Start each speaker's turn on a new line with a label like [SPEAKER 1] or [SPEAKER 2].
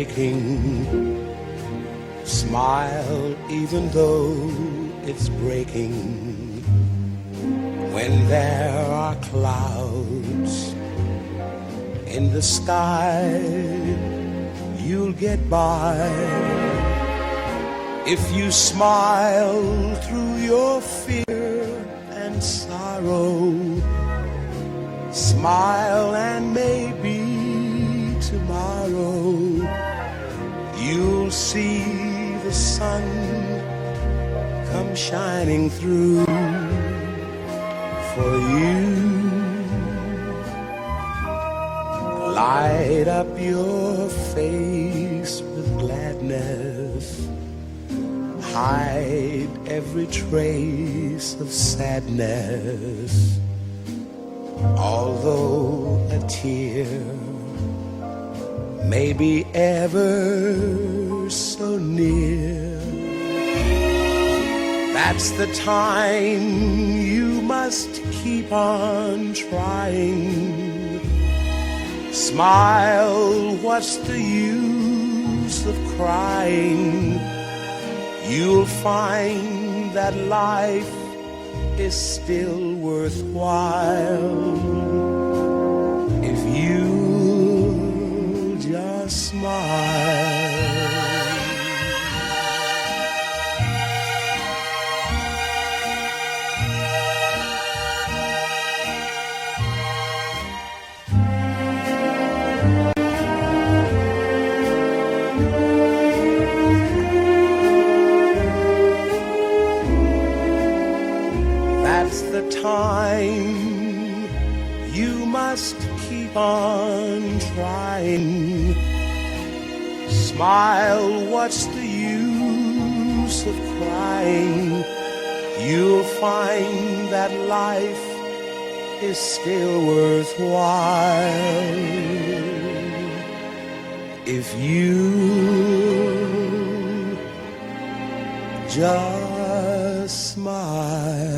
[SPEAKER 1] breaking. Smile even though it's breaking. When there are clouds in the sky, you'll get by if you smile through your fear and sorrow. Smile and maybe tomorrow you'll see the sun come shining through for you. Light up your face with gladness. Hide every trace of sadness. Although a tear may be ever so near, that's the time you must keep on trying. Smile, what's the use of crying? You'll find that life is still worthwhile if you just smile. That's the time you must keep on trying. Smile, what's the use of crying? You'll find that life is still worthwhile if you just smile.